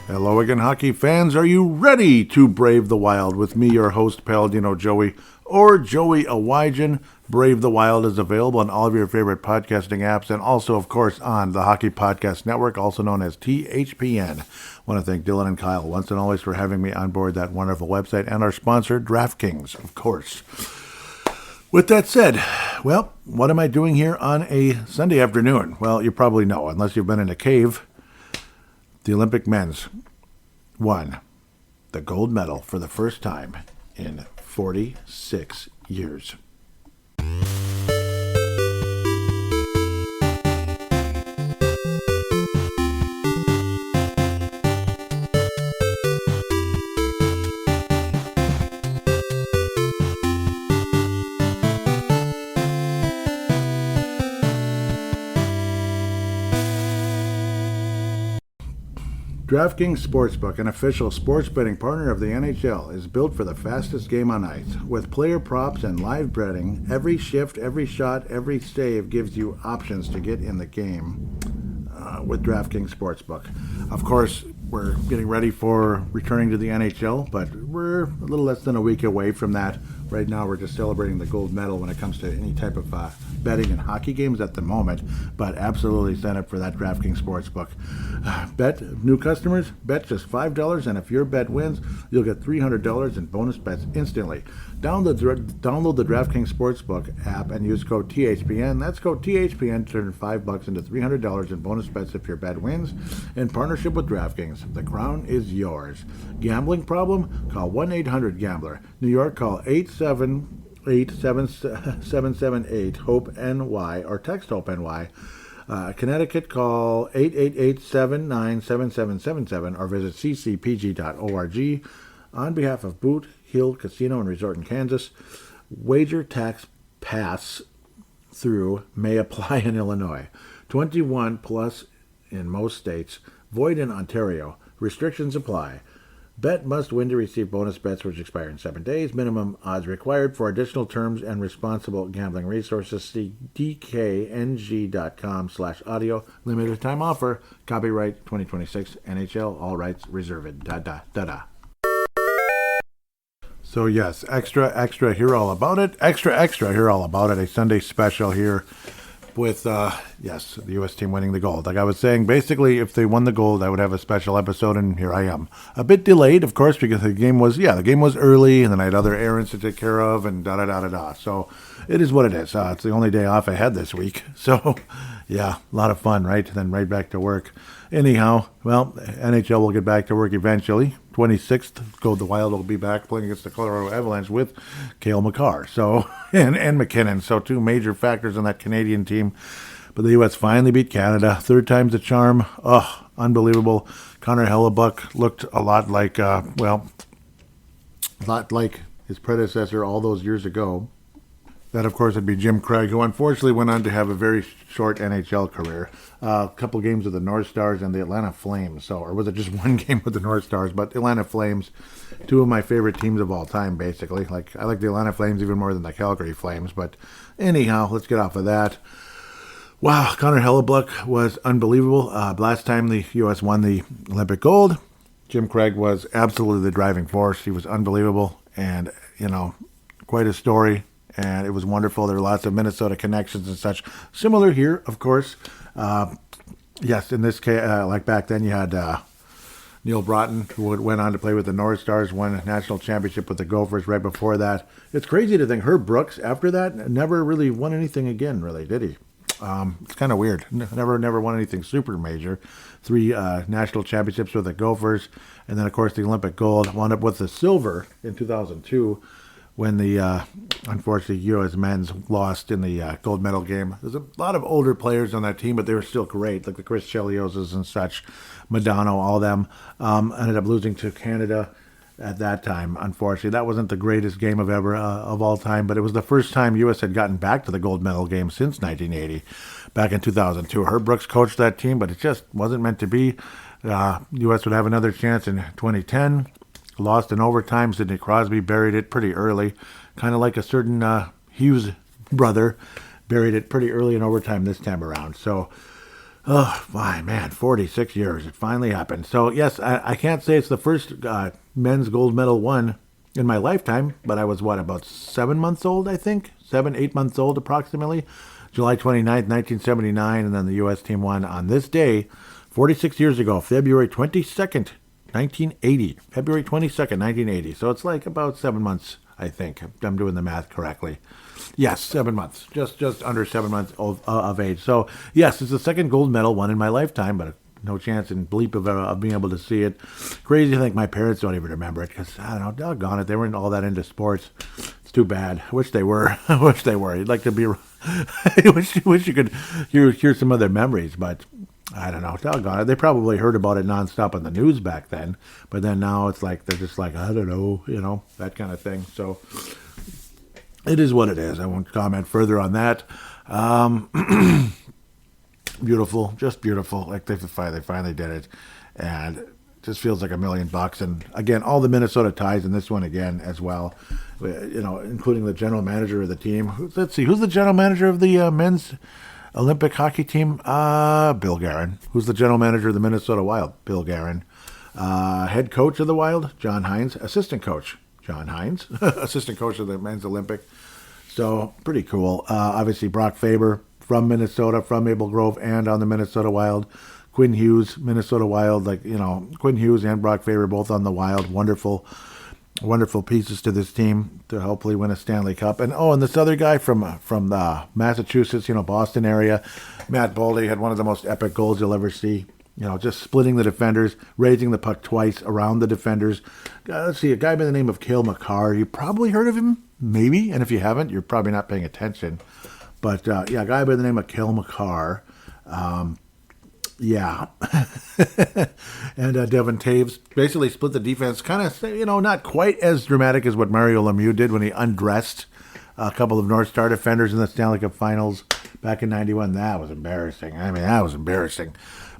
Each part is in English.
Hello again, hockey fans. Are you ready to brave the wild with me, your host, Paladino Joey, or Joey Awajan? Brave the Wild is available on all of your favorite podcasting apps and also, of course, on the Hockey Podcast Network, also known as THPN. I want to thank Dylan and Kyle once and always for having me on board that wonderful website and our sponsor, DraftKings, of course. With that said, well, what am I doing here on a Sunday afternoon? Well, you probably know, unless you've been in a cave. The Olympic men's won the gold medal for the first time in 46 years. DraftKings Sportsbook, an official sports betting partner of the NHL, is built for the fastest game on ice. With player props and live betting, every shift, every shot, every save gives you options to get in the game with DraftKings Sportsbook. Of course, we're getting ready for returning to the NHL, but we're a little less than a week away from that. Right now, we're just celebrating the gold medal when it comes to any type of betting in hockey games at the moment, but absolutely sign up for that DraftKings Sportsbook. Bet, new customers, bet just $5, and if your bet wins, you'll get $300 in bonus bets instantly. Download the DraftKings Sportsbook app and use code THPN. That's code THPN to turn $5 into $300 in bonus bets if your bet wins. In partnership with DraftKings, the crown is yours. Gambling problem? Call 1-800-GAMBLER. New York, call 878-778-HOPE-NY or text HOPE-NY. Connecticut, call 888-797777 or visit ccpg.org. On behalf of Boot Hill Casino and Resort in Kansas, wager tax pass through may apply in Illinois. 21 plus in most states. Void in Ontario. Restrictions apply. Bet must win to receive bonus bets which expire in 7 days. Minimum odds required. For additional terms and responsible gambling resources, see dkng.com/audio. Limited time offer. Copyright 2026 NHL. All rights reserved. Da-da-da-da. So yes, extra, hear all about it. Extra, hear all about it. A Sunday special here with, the U.S. team winning the gold. Like I was saying, basically, if they won the gold, I would have a special episode, and here I am. A bit delayed, of course, because the game was early, and then I had other errands to take care of, and da-da-da-da-da. So it is what it is. It's the only day off I had this week. So, yeah, a lot of fun, right? Then right back to work. Anyhow, well, NHL will get back to work eventually. 26th, the Wild will be back playing against the Colorado Avalanche with Cale Makar, and McKinnon. So two major factors on that Canadian team. But the U.S. finally beat Canada. Third time's the charm. Oh, unbelievable. Connor Hellebuck looked a lot like his predecessor all those years ago. That, of course, would be Jim Craig, who unfortunately went on to have a very short NHL career. A couple games with the North Stars and the Atlanta Flames. Or was it just one game with the North Stars? But Atlanta Flames, two of my favorite teams of all time, basically. I like the Atlanta Flames even more than the Calgary Flames. But anyhow, let's get off of that. Wow, Connor Hellebuck was unbelievable. Last time the U.S. won the Olympic gold, Jim Craig was absolutely the driving force. He was unbelievable and, quite a story. And it was wonderful. There were lots of Minnesota connections and such. Similar here, of course. Yes, in this case, like back then, you had Neil Broughton, who went on to play with the North Stars, won a national championship with the Gophers right before that. It's crazy to think Herb Brooks, after that, never really won anything again, really, did he? It's kind of weird. Never won anything super major. 3 national championships with the Gophers. And then, of course, the Olympic gold. Wound up with the silver in 2002. When the, unfortunately, U.S. men's lost in the gold medal game. There's a lot of older players on that team, but they were still great, like the Chris Chelioses and such, Madonna, all of them. Ended up losing to Canada at that time, unfortunately. That wasn't the greatest game of all time, but it was the first time U.S. had gotten back to the gold medal game since 1980, back in 2002. Herb Brooks coached that team, but it just wasn't meant to be. U.S. would have another chance in 2010. Lost in overtime. Sidney Crosby buried it pretty early, kind of like a certain Hughes brother buried it pretty early in overtime this time around. So Oh, my man, 46 years. It finally happened. So, yes, I can't say it's the first men's gold medal won in my lifetime, but I was, what, about 7 months old, I think? 8 months old approximately. July 29th, 1979, and then the U.S. team won on this day, 46 years ago, February 22nd, 1980. February 22nd, 1980. So it's like about 7 months, I think. I'm doing the math correctly. Yes, 7 months. Just under 7 months of age. So, yes, it's the second gold medal won in my lifetime, but no chance in bleep of being able to see it. Crazy to think my parents don't even remember it because, I don't know, doggone it, they weren't all that into sports. It's too bad. I wish they were. I wish they were. You'd like to be... I wish you could hear some of their memories, but I don't know. Doggone it. They probably heard about it nonstop on the news back then, but then now it's like they're just like, I don't know, that kind of thing. So... it is what it is. I won't comment further on that. Beautiful, just beautiful. Like they finally did it, and it just feels like $1 million. And again, all the Minnesota ties in this one again as well. Including the general manager of the team. Let's see, who's the general manager of the men's Olympic hockey team? Bill Guerin. Who's the general manager of the Minnesota Wild? Bill Guerin. Head coach of the Wild? John Hines. Assistant coach? John Hines, assistant coach of the men's Olympic. So pretty cool. Obviously, Brock Faber from Minnesota, from Maple Grove, and on the Minnesota Wild. Quinn Hughes, Minnesota Wild. Quinn Hughes and Brock Faber both on the Wild. Wonderful, wonderful pieces to this team to hopefully win a Stanley Cup. And this other guy from the Massachusetts, Boston area, Matt Boldy, had one of the most epic goals you'll ever see. Just splitting the defenders, raising the puck twice around the defenders. Let's see, a guy by the name of Cale Makar. You probably heard of him, maybe. And if you haven't, you're probably not paying attention. But, a guy by the name of Cale Makar. Yeah. And Devin Taves basically split the defense. Kind of, not quite as dramatic as what Mario Lemieux did when he undressed a couple of North Star defenders in the Stanley Cup Finals back in 91. That was embarrassing. That was embarrassing.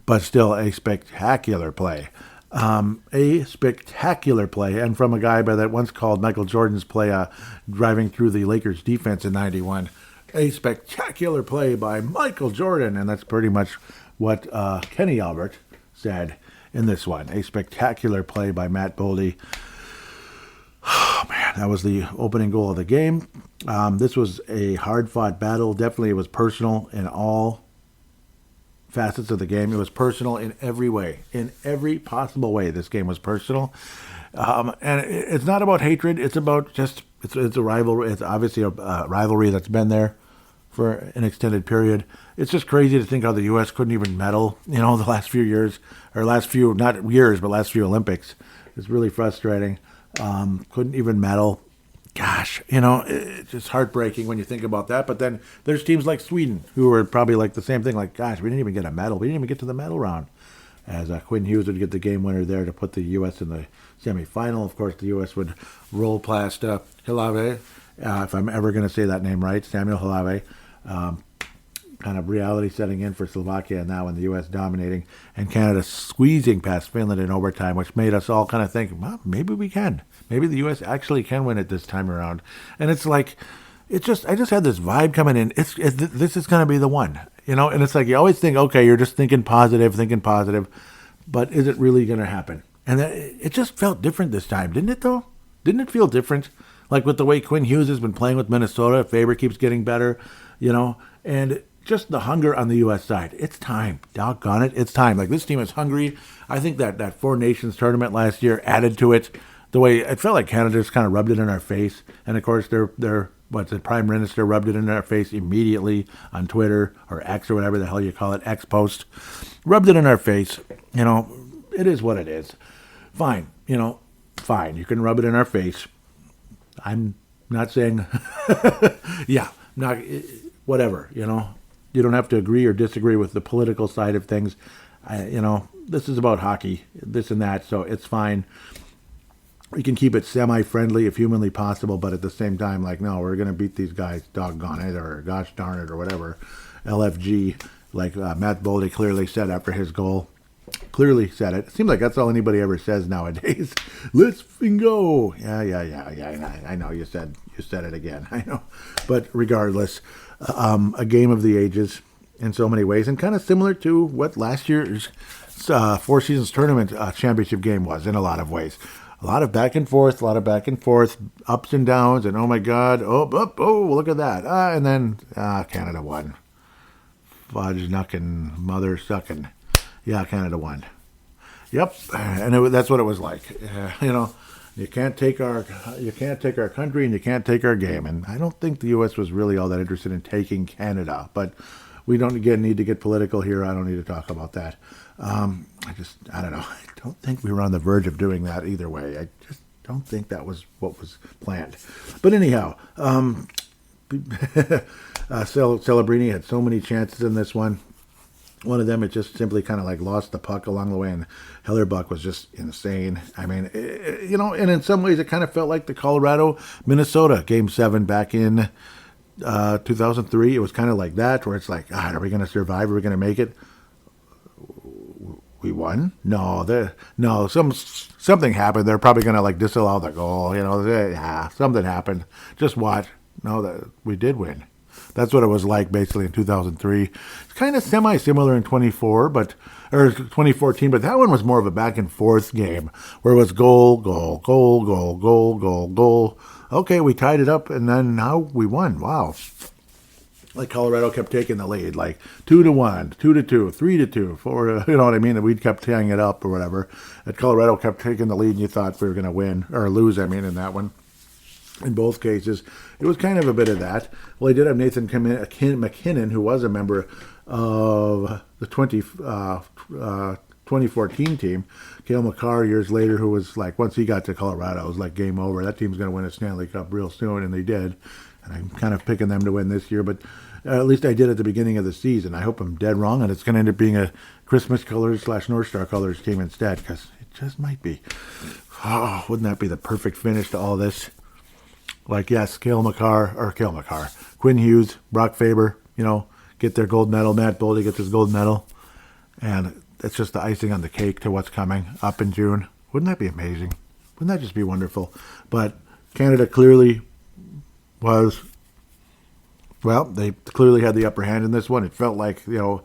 But still a spectacular play. A spectacular play. And from a guy that once called Michael Jordan's play driving through the Lakers defense in 91. A spectacular play by Michael Jordan. And that's pretty much what Kenny Albert said in this one. A spectacular play by Matt Boldy. Oh, man, that was the opening goal of the game. This was a hard-fought battle. Definitely it was personal in all facets of the game. It was personal in every way. In every possible way, this game was personal. And it's not about hatred. It's about it's a rivalry. It's obviously a rivalry that's been there for an extended period. It's just crazy to think how the U.S. couldn't even medal, the last few years, or last few, not years, but last few Olympics. It's really frustrating. Couldn't even medal. Gosh, it's just heartbreaking when you think about that. But then there's teams like Sweden who are probably like the same thing. Like, gosh, we didn't even get a medal. We didn't even get to the medal round. As Quinn Hughes would get the game winner there to put the U.S. in the semifinal. Of course, the U.S. would roll past Hilave, if I'm ever going to say that name right, Samuel Hilave. Kind of reality setting in for Slovakia now, and the U.S. dominating, and Canada squeezing past Finland in overtime, which made us all kind of think, well, maybe we can. Maybe the U.S. actually can win it this time around. And it's like, I just had this vibe coming in. This is going to be the one, and it's like you always think, okay, you're just thinking positive, but is it really going to happen? And it just felt different this time, didn't it, though? Didn't it feel different? Like with the way Quinn Hughes has been playing with Minnesota, Faber keeps getting better, and just the hunger on the U.S. side. It's time. Doggone it. It's time. Like, this team is hungry. I think that Four Nations tournament last year added to it. The way it felt like Canada just kind of rubbed it in our face. And, of course, the Prime Minister rubbed it in our face immediately on Twitter or X or whatever the hell you call it, X post. Rubbed it in our face. It is what it is. Fine. Fine. You can rub it in our face. I'm not saying, whatever, You don't have to agree or disagree with the political side of things. This is about hockey, this and that, so it's fine. We can keep it semi-friendly if humanly possible, but at the same time, no, we're going to beat these guys, doggone it, or gosh darn it, or whatever. LFG, like Matt Boldy clearly said after his goal. Clearly said it. It seems like that's all anybody ever says nowadays. Let's go. Yeah. I know you said it again. I know. But regardless, a game of the ages. in so many ways, and kind of similar to what last year's Four Seasons tournament championship game was in a lot of ways. A lot of back and forth, ups and downs, and oh my God, oh, look at that. And then Canada won. Fudge knucking, mother sucking. Yeah, Canada won. Yep, and that's what it was like. You can't take our country, and you can't take our game. And I don't think the U.S. was really all that interested in taking Canada. But we don't need to get political here. I don't need to talk about that. I don't know. I don't think we were on the verge of doing that either way. I just don't think that was what was planned. But anyhow, Celebrini had so many chances in this one. One of them, it just simply kind of like lost the puck along the way, and Hellerbuck was just insane. I mean, and in some ways it kind of felt like the Colorado-Minnesota Game 7 back in 2003. It was kind of like that, where it's like, are we going to survive? Are we going to make it? We won? No, something happened. They're probably going to like disallow the goal. Something happened. Just watch. No, we did win. That's what it was like basically in 2003. It's kind of semi-similar in 2014, but that one was more of a back and forth game where it was goal, goal, goal, goal, goal, goal, goal. Okay, we tied it up, and then now we won. Wow. Like Colorado kept taking the lead, like 2-1, 2-2, 3-2, 4. You know what I mean? And we kept tying it up or whatever. And Colorado kept taking the lead, and you thought we were going to win or lose. I mean, in that one. In both cases, it was kind of a bit of that. Well, he did have Nathan McKinnon, who was a member of the 2014 team. Cale Makar, years later, who was like, once he got to Colorado, it was like game over. That team's going to win a Stanley Cup real soon, and they did. And I'm kind of picking them to win this year, but at least I did at the beginning of the season. I hope I'm dead wrong, and it's going to end up being a Christmas Colors / North Star Colors team instead, because it just might be. Oh, wouldn't that be the perfect finish to all this? Like, yes, Quinn Hughes, Brock Faber, get their gold medal. Matt Boldy gets his gold medal. And it's just the icing on the cake to what's coming up in June. Wouldn't that be amazing? Wouldn't that just be wonderful? But Canada clearly they clearly had the upper hand in this one. It felt like it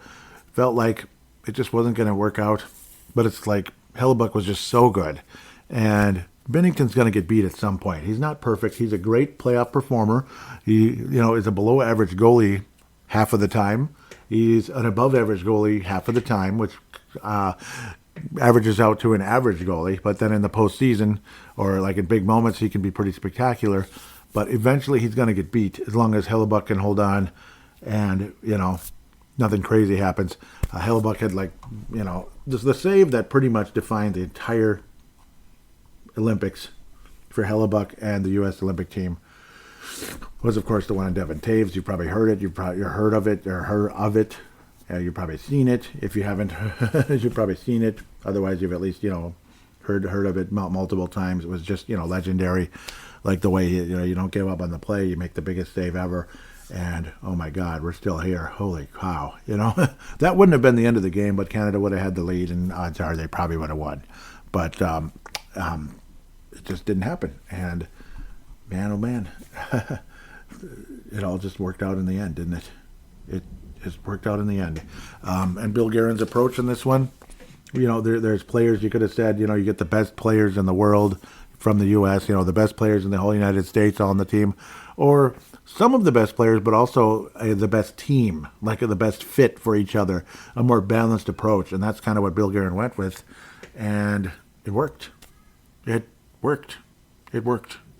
just wasn't going to work out. But it's like Hellebuck was just so good. And Binnington's going to get beat at some point. He's not perfect. He's a great playoff performer. He, is a below average goalie half of the time. He's an above average goalie half of the time, which averages out to an average goalie. But then in the postseason or like in big moments, he can be pretty spectacular. But eventually he's going to get beat as long as Hellebuck can hold on and, nothing crazy happens. Hellebuck had the save that pretty much defined the entire Olympics for Hellebuck and the U.S. Olympic team was, of course, the one on Devin Taves. You probably heard it. You've heard of it. You've probably seen it. If you haven't, you've probably seen it. Otherwise, you've at least heard of it multiple times. It was just legendary, like the way you don't give up on the play. You make the biggest save ever, and oh my God, we're still here. Holy cow! That wouldn't have been the end of the game, but Canada would have had the lead, and odds are they probably would have won. But it just didn't happen. And man, oh man, it all just worked out in the end, didn't it? It just worked out in the end. And Bill Guerin's approach in this one, there's players you could have said, you get the best players in the world from the U.S., the best players in the whole United States on the team, or some of the best players, but also the best team, like the best fit for each other, a more balanced approach. And that's kind of what Bill Guerin went with. And it worked. It worked.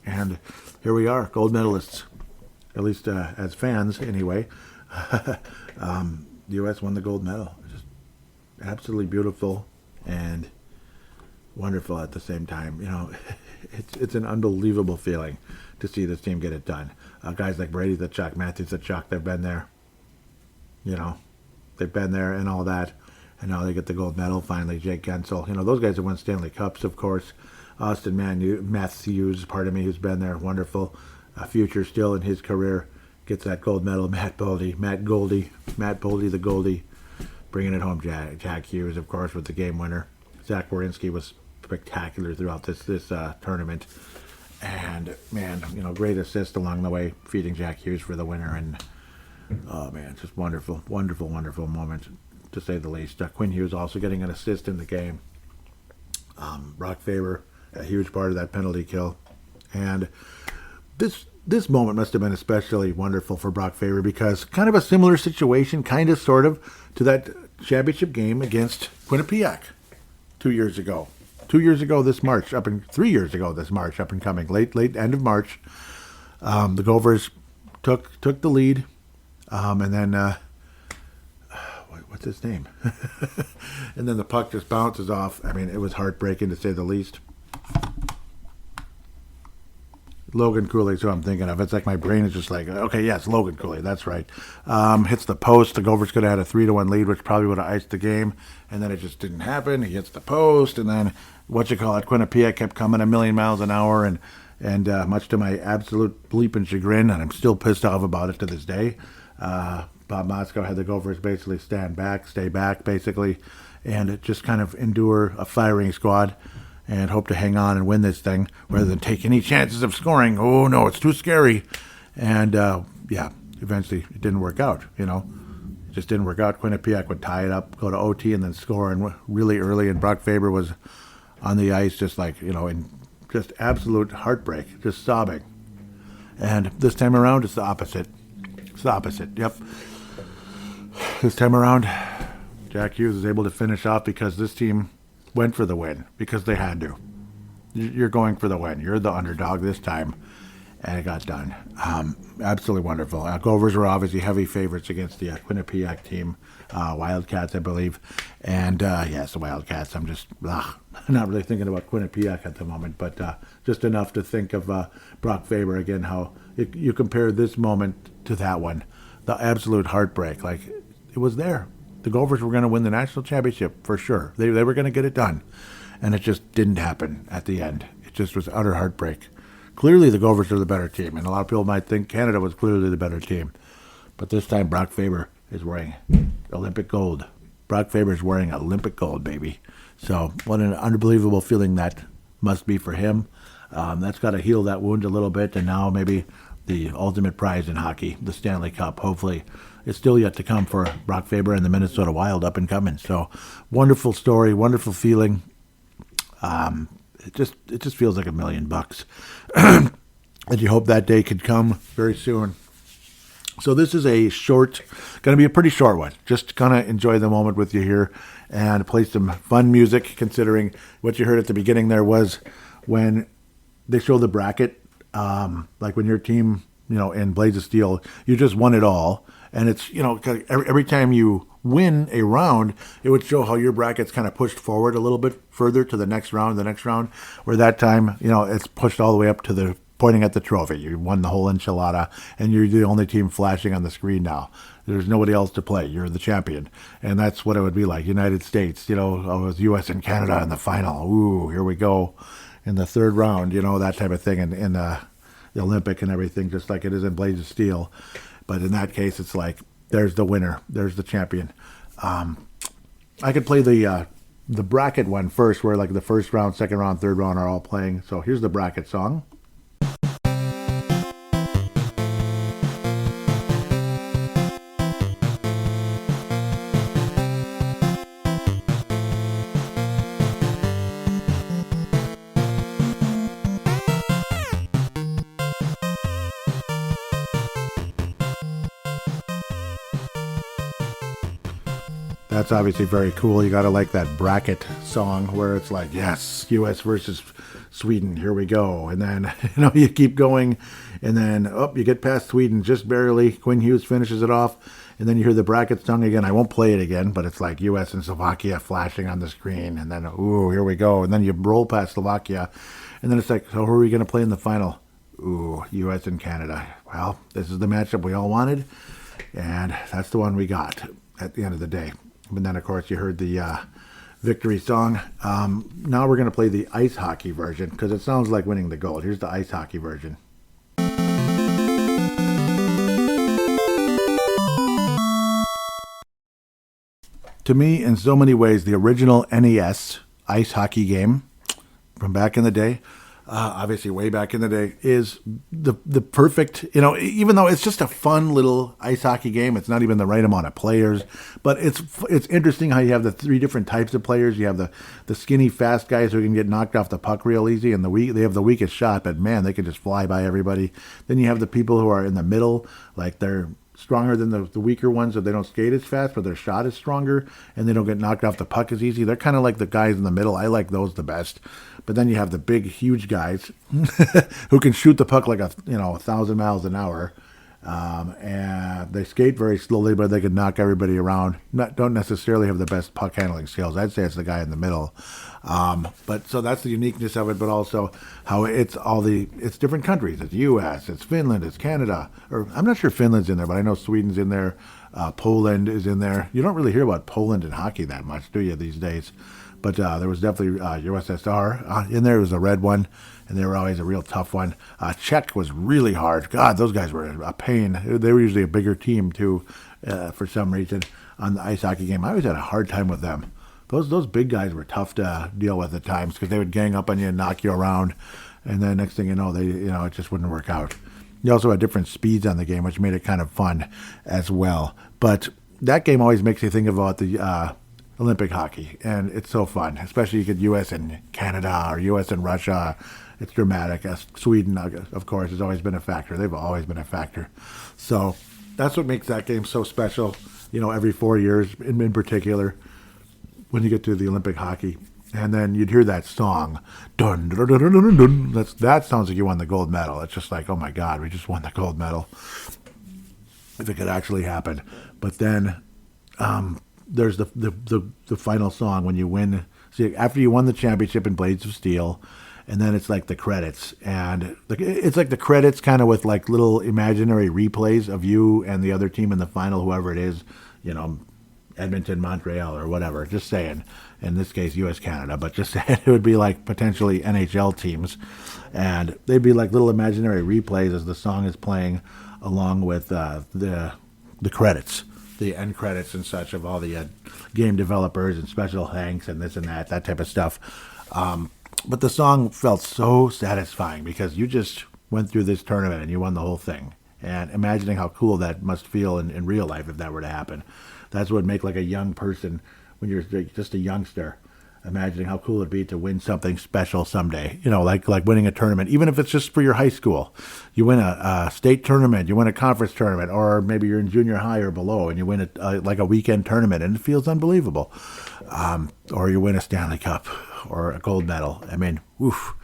And here we are, gold medalists, at least as fans anyway. The U.S. won the gold medal. Just absolutely beautiful and wonderful at the same time. It's an unbelievable feeling to see this team get it done. Guys like Brady Tkachuk, Matthews Tkachuk, they've been there. They've been there and all that. And now they get the gold medal finally. Jake Gensel. Those guys have won Stanley Cups, of course. Austin Matthews, who's been there. Wonderful. Future still in his career. Gets that gold medal. Matt Boldy, the Goldie. Bringing it home. Jack Hughes, of course, with the game winner. Zach Werenski was spectacular throughout this tournament. And, man, great assist along the way, feeding Jack Hughes for the winner. And Oh man, just wonderful, wonderful, wonderful moment, to say the least. Quinn Hughes also getting an assist in the game. Brock Faber, a huge part of that penalty kill, and this moment must have been especially wonderful for Brock Faber because kind of a similar situation, kind of sort of, to that championship game against Quinnipiac 2 years ago. 2 years ago this March, 3 years ago this March, up and coming, late end of March. The Gophers took the lead, and then what's his name? And then the puck just bounces off. I mean, it was heartbreaking to say the least. Logan Cooley's who I'm thinking of. It's like my brain is just like, okay, yes, Logan Cooley, that's right. Hits the post. The Gophers could have had a 3-1 lead, which probably would have iced the game, and then it just didn't happen. He hits the post, and then Quinnipiac kept coming a million miles an hour, and much to my absolute bleeping chagrin, and I'm still pissed off about it to this day. Bob Motzko had the Gophers basically stay back, basically, and just kind of endure a firing squad and hope to hang on and win this thing rather than take any chances of scoring. Oh, no, it's too scary. And, yeah, eventually it didn't work out, It just didn't work out. Quinnipiac would tie it up, go to OT, and then score and really early, and Brock Faber was on the ice just like, in just absolute heartbreak, just sobbing. And this time around, it's the opposite. It's the opposite, yep. This time around, Jack Hughes is able to finish off because this team went for the win, because they had to. You're going for the win. You're the underdog this time, and it got done. Absolutely wonderful. Gophers were obviously heavy favorites against the Quinnipiac team, Wildcats, I believe. And, yes, the Wildcats. I'm just not really thinking about Quinnipiac at the moment, but just enough to think of Brock Faber again, how you compare this moment to that one. The absolute heartbreak. Like, it was there. The Gophers were going to win the national championship for sure. They were going to get it done. And it just didn't happen at the end. It just was utter heartbreak. Clearly the Gophers are the better team, and a lot of people might think Canada was clearly the better team. But this time Brock Faber is wearing Olympic gold. Brock Faber is wearing Olympic gold, baby. So what an unbelievable feeling that must be for him. That's got to heal that wound a little bit, and now maybe the ultimate prize in hockey, the Stanley Cup, hopefully. It's still yet to come for Brock Faber and the Minnesota Wild up and coming. So wonderful story, wonderful feeling. It just feels like $1 million. And you hope that day could come very soon. So this is going to be a pretty short one. Just kind of enjoy the moment with you here and play some fun music, considering what you heard at the beginning there was when they show the bracket, like when your team, in Blades of Steel, you just won it all. And it's, every time you win a round, it would show how your bracket's kind of pushed forward a little bit further to the next round, where that time, it's pushed all the way up to pointing at the trophy. You won the whole enchilada, and you're the only team flashing on the screen now. There's nobody else to play. You're the champion. And that's what it would be like. United States, it was U.S. and Canada in the final. Ooh, here we go. In the third round, that type of thing in the Olympic and everything, just like it is in Blades of Steel. But in that case, it's like, there's the winner. There's the champion. I could play the bracket one first, where like the first round, second round, third round are all playing. So here's the bracket song. That's obviously very cool. You got to like that bracket song where it's like, yes, U.S. versus Sweden, here we go. And then, you keep going, and then, you get past Sweden just barely. Quinn Hughes finishes it off, and then you hear the bracket song again. I won't play it again, but it's like U.S. and Slovakia flashing on the screen, and then, ooh, here we go. And then you roll past Slovakia, and then it's like, so who are we going to play in the final? Ooh, U.S. and Canada. Well, this is the matchup we all wanted, and that's the one we got at the end of the day. And then, of course, you heard the victory song. Now we're going to play the ice hockey version because it sounds like winning the gold. Here's the ice hockey version. To me, in so many ways, the original NES ice hockey game from back in the day, obviously way back in the day, is the perfect, even though it's just a fun little ice hockey game, it's not even the right amount of players, but it's interesting how you have the three different types of players. You have the skinny, fast guys who can get knocked off the puck real easy, and they have the weakest shot, but man, they can just fly by everybody. Then you have the people who are in the middle, like they're stronger than the weaker ones, so they don't skate as fast, but their shot is stronger, and they don't get knocked off the puck as easy. They're kind of like the guys in the middle. I like those the best. But then you have the big, huge guys who can shoot the puck like 1,000 miles an hour, and they skate very slowly, but they can knock everybody around. Don't necessarily have the best puck handling skills. I'd say it's the guy in the middle. But so that's the uniqueness of it, but also how it's different countries. It's U.S., it's Finland, it's Canada, or I'm not sure Finland's in there, but I know Sweden's in there. Poland is in there. You don't really hear about Poland in hockey that much, do you, these days? But there was definitely USSR in there. It was a red one, and they were always a real tough one. Czech was really hard. God, those guys were a pain. They were usually a bigger team, too, for some reason, on the ice hockey game. I always had a hard time with them. Those big guys were tough to deal with at times because they would gang up on you and knock you around, and then next thing you know, it just wouldn't work out. You also had different speeds on the game, which made it kind of fun as well. But that game always makes you think about the Olympic hockey, and it's so fun, especially you get U.S. and Canada or U.S. and Russia. It's dramatic. Sweden, of course, has always been a factor. They've always been a factor. So that's what makes that game so special, every 4 years in particular when you get to the Olympic hockey. And then you'd hear that song. Dun, dun, dun, dun, dun, dun. That sounds like you won the gold medal. It's just like, oh my God, we just won the gold medal. If it could actually happen. But then there's the final song when you win. See, after you won the championship in Blades of Steel, and then it's like the credits. And it's like the credits kind of with like little imaginary replays of you and the other team in the final, whoever it is, Edmonton, Montreal, or whatever. Just saying. In this case, U.S. Canada, but just saying it would be like potentially NHL teams. And they'd be like little imaginary replays as the song is playing along with the credits, the end credits and such of all the game developers and special thanks and this and that type of stuff. But the song felt so satisfying because you just went through this tournament and you won the whole thing. And imagining how cool that must feel in real life if that were to happen. That's what would make like a young person, when you're just a youngster, imagining how cool it'd be to win something special someday. Like winning a tournament, even if it's just for your high school. You win a state tournament, you win a conference tournament, or maybe you're in junior high or below and you win like a weekend tournament and it feels unbelievable. Or you win a Stanley Cup or a gold medal. I mean, oof.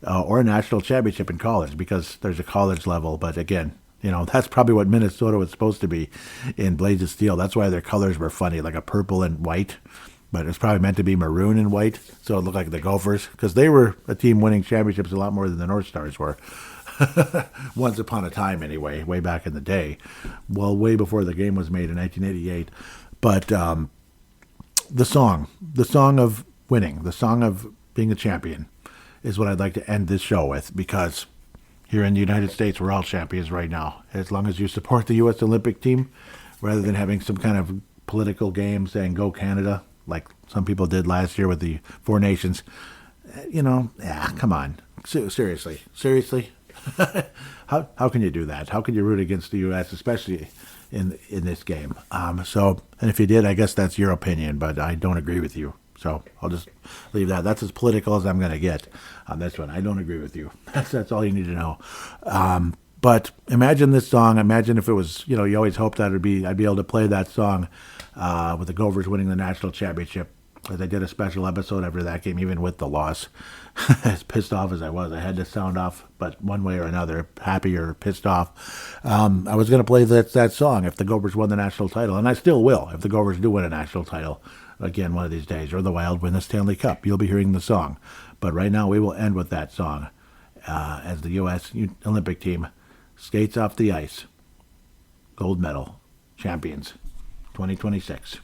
Or a national championship in college because there's a college level, but again, that's probably what Minnesota was supposed to be in Blades of Steel. That's why their colors were funny, like a purple and white. But it's probably meant to be maroon and white, so it looked like the Gophers. Because they were a team winning championships a lot more than the North Stars were. Once upon a time, anyway, way back in the day. Well, way before the game was made in 1988. But the song of winning, the song of being a champion, is what I'd like to end this show with. Because here in the United States, we're all champions right now. As long as you support the U.S. Olympic team, rather than having some kind of political game saying, go Canada, like some people did last year with the Four Nations. Come on. Seriously. How can you do that? How can you root against the U.S., especially in this game? And if you did, I guess that's your opinion, but I don't agree with you. So I'll just leave that. That's as political as I'm going to get on this one. I don't agree with you. That's all you need to know. But imagine this song. Imagine if it was, you always hoped that I'd be able to play that song with the Gophers winning the national championship. As I did a special episode after that game, even with the loss. As pissed off as I was, I had to sound off, but one way or another, happy or pissed off. I was going to play that song if the Gophers won the national title, and I still will if the Gophers do win a national title again one of these days, or the Wild win the Stanley Cup. You'll be hearing the song. But right now we will end with that song as the U.S. Olympic team skates off the ice. Gold medal champions 2026.